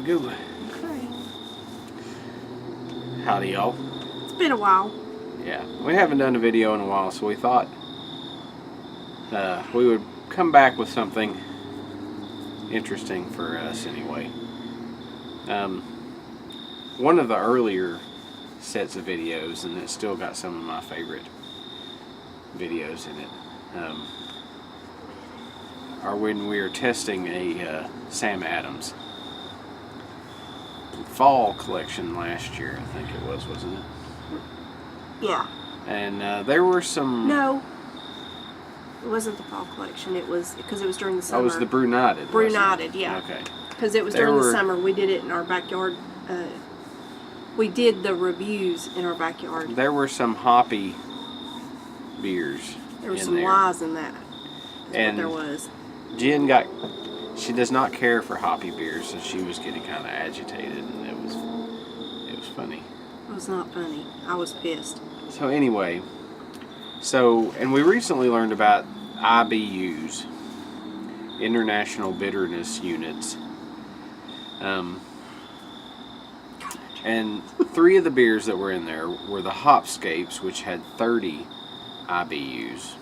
go. Okay. Howdy, y'all. It's been a while. Yeah, we haven't done a video in a while, so we thought we would come back with something interesting for us anyway. One of the earlier sets of videos, and it's still got some of my favorite videos in it, are when we were testing a Sam Adams fall collection last year, I think it was, wasn't it? Yeah. And there were some... No. It wasn't the fall collection. It was because it was during the summer. Oh, it was the Brunited. Brunited, yeah. Okay. Because it was during the summer. We did it in our backyard. We did the reviews in our backyard. There were some hoppy beers. There were some lies in that. And what there was. Jen she does not care for hoppy beers, so she was getting kind of agitated, and it was funny. It was not funny. I was pissed. So anyway, and we recently learned about IBUs, International Bitterness Units. And 3 of the beers that were in there were the Hopscapes, which had 30 IBUs.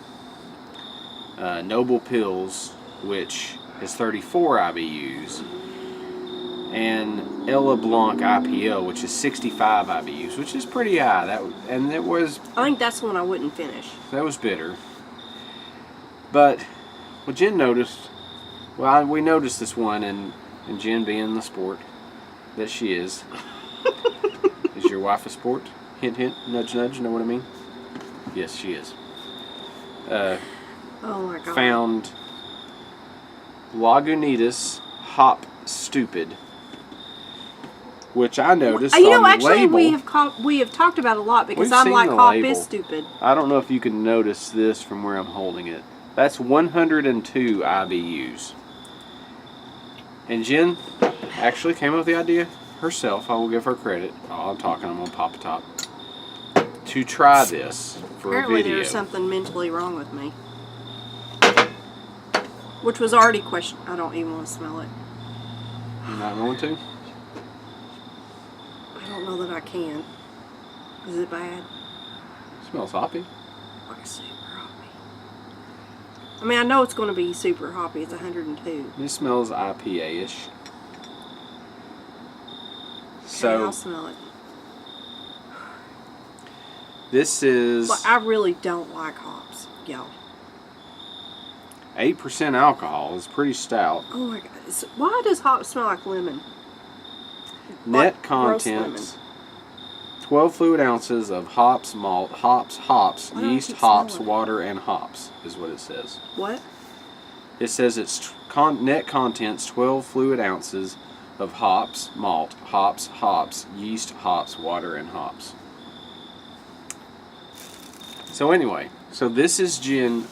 Noble Pills, which is 34 IBUs. And Ella Blanc IPL, which is 65 IBUs, which is pretty high. I think that's the one I wouldn't finish. That was bitter. But what Jen noticed, we noticed this one, and Jen being the sport that she is. Is your wife a sport? Hint, hint, nudge, nudge, know what I mean? Yes, she is. Oh my God. Found Lagunitas Hop Stoopid, which I noticed on the actually label. we have talked about a lot because I'm like, Hop is stupid. I don't know if you can notice this from where I'm holding it. That's 102 IBUs. And Jen actually came up with the idea herself. I will give her credit. Oh, I'm talking. I'm on Papa Top. To try this for Apparently a video. there's something mentally wrong with me. Which was already questioned. I don't even want to smell it. You're not going to? I don't know that I can. Is it bad? It smells hoppy. Like super hoppy. I mean, I know it's going to be super hoppy. It's 102. It smells IPA-ish. So I'll smell it. This is... But I really don't like hops, y'all. 8% alcohol is pretty stout. Oh my God. Why does hops smell like lemon? Net contents, 12 fluid ounces of hops, malt, hops, yeast, hops, water, and hops is what it says. What? It says its net contents 12 fluid ounces of hops, malt, hops, yeast, hops, water, and hops. So anyway, this is Jen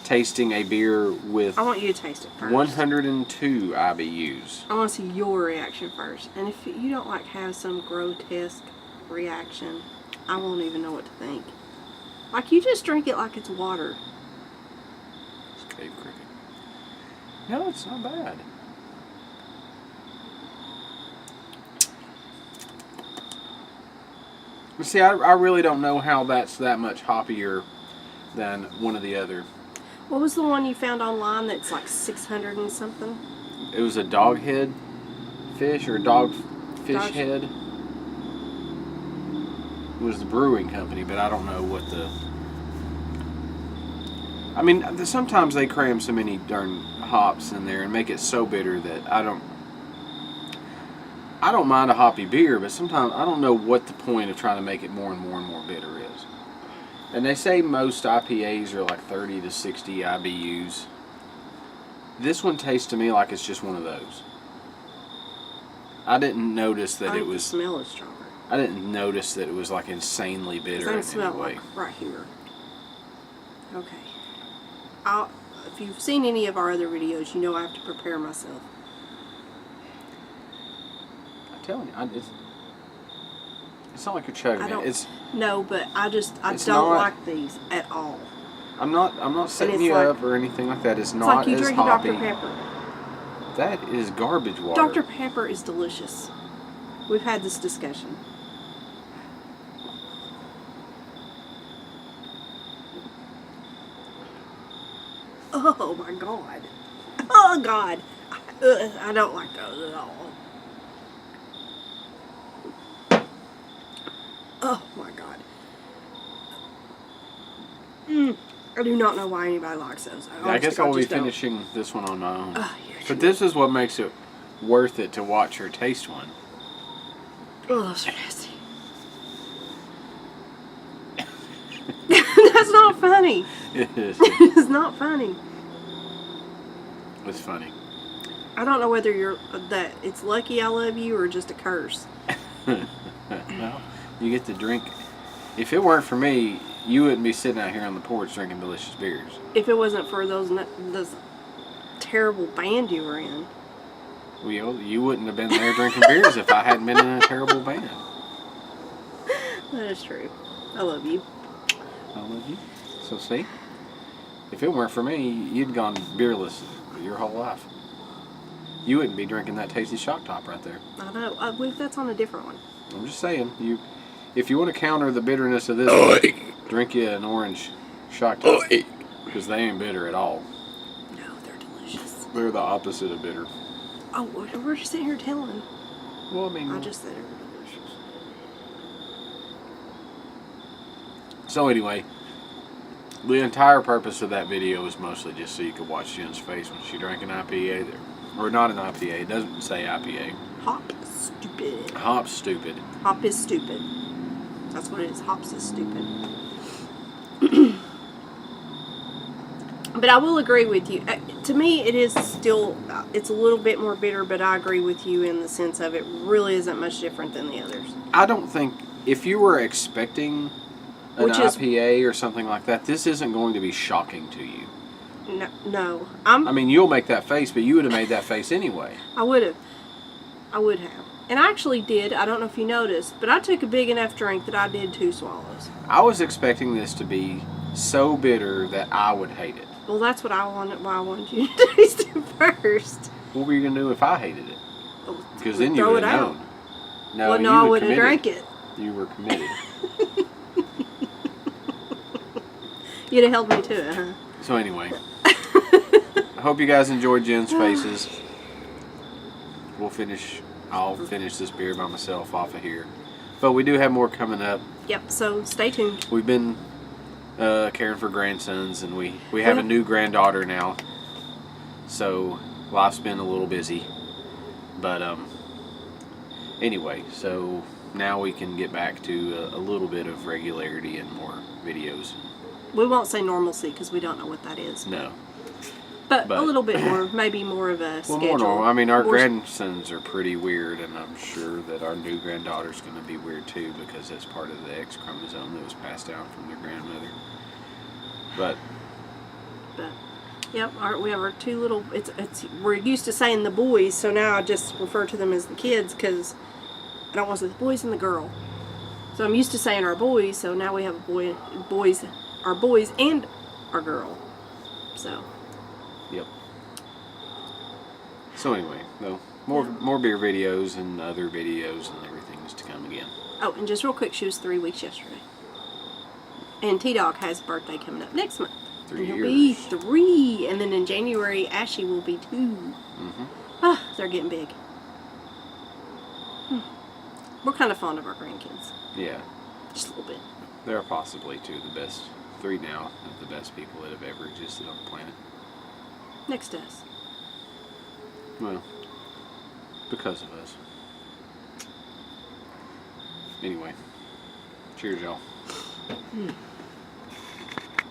tasting a beer with... I want you to taste it first. 102 IBUs. I want to see your reaction first. And if you don't have some grotesque reaction, I won't even know what to think. Like, you just drink it like it's water. It's cave cricket. No, it's not bad. See, I really don't know how that's that much hoppier than one of the other. What was the one you found online that's like 600 and something? It was a doghead fish or a dogfish head. It was the brewing company, but I don't know what the... I mean, sometimes they cram so many darn hops in there and make it so bitter that I don't mind a hoppy beer, but sometimes I don't know what the point of trying to make it more and more and more bitter is. And they say most IPAs are like 30 to 60 IBUs. This one tastes to me like it's just one of those. I didn't notice that it was... The smell is stronger. I didn't notice that it was like insanely bitter in any way. Like right here. Okay. If you've seen any of our other videos, you know I have to prepare myself. I'm telling you, it's not like you're chugging it. No, but I don't like these at all. I'm not setting you up or anything like that. It's not like you as drink hoppy. a Dr. Pepper. That is garbage water. Dr. Pepper is delicious. We've had this discussion. Oh my God. Oh God. I don't like those at all. Oh my God. I do not know why anybody likes those. I guess I'll be finishing this one on my own. But this is what makes it worth it to watch her taste one. Oh, those are nasty. That's not funny. It is. It's not funny. It's funny. I don't know whether you're that it's lucky I love you or just a curse. Well, you get to drink. If it weren't for me, you wouldn't be sitting out here on the porch drinking delicious beers. If it wasn't for those terrible band you were in. Well, you wouldn't have been there drinking beers if I hadn't been in a terrible band. That is true. I love you. I love you. So see, if it weren't for me, you'd gone beerless your whole life. You wouldn't be drinking that tasty shock top right there. I know. I believe that's on a different one. I'm just saying, if you want to counter the bitterness of this one, drink you an orange shock top. Because they ain't bitter at all. No, they're delicious. They're the opposite of bitter. Oh, we're just sitting here telling. Well, I mean, I just said they were delicious. So anyway, the entire purpose of that video is mostly just so you could watch Jen's face when she drank an IPA there. Or not an IPA, it doesn't say IPA. Hop stupid. Hop stupid. Hop is stupid. That's what it is. Hops is stupid. But I will agree with you. To me, it is still, it's a little bit more bitter, but I agree with you in the sense of it really isn't much different than the others. I don't think, if you were expecting an IPA or something like that, this isn't going to be shocking to you. No. I mean, you'll make that face, but you would have made that face anyway. I would have. And I actually did. I don't know if you noticed, but I took a big enough drink that I did 2 swallows. I was expecting this to be so bitter that I would hate it. Well, that's what I wanted. Why I wanted you to taste it first. What were you going to do if I hated it? Because then you Throw would it have out. known. No, Well, no, I wouldn't have drank it. You were committed. You'd have held me to it, huh? So anyway, I hope you guys enjoyed Jen's faces. I'll finish this beer by myself off of here. But we do have more coming up. Yep, so stay tuned. We've been caring for grandsons, and we have a new granddaughter now. So life's been a little busy. But anyway, so now we can get back to a little bit of regularity and more videos. We won't say normalcy because we don't know what that is. No. But a little bit more, maybe more of a schedule. More normal. I mean, our grandsons are pretty weird, and I'm sure that our new granddaughter's going to be weird too, because that's part of the X chromosome that was passed down from their grandmother. But yep, we have our 2 little. We're used to saying the boys, so now I just refer to them as the kids because I don't want to say the boys and the girl. So I'm used to saying our boys, so now we have our boys and our girl. So. Yep. So anyway, though, more beer videos and other videos and everything is to come again. Oh, and just real quick, she was 3 weeks yesterday. And T-Dog has a birthday coming up next month. 3 He'll years. be 3, and then in January, Ashley will be 2. Mm-hmm. Ah, they're getting big. We're kind of fond of our grandkids. Yeah. Just a little bit. They're possibly 2 of the best, 3 now of the best people that have ever existed on the planet. Next to us. Well, because of us. Anyway, cheers, y'all.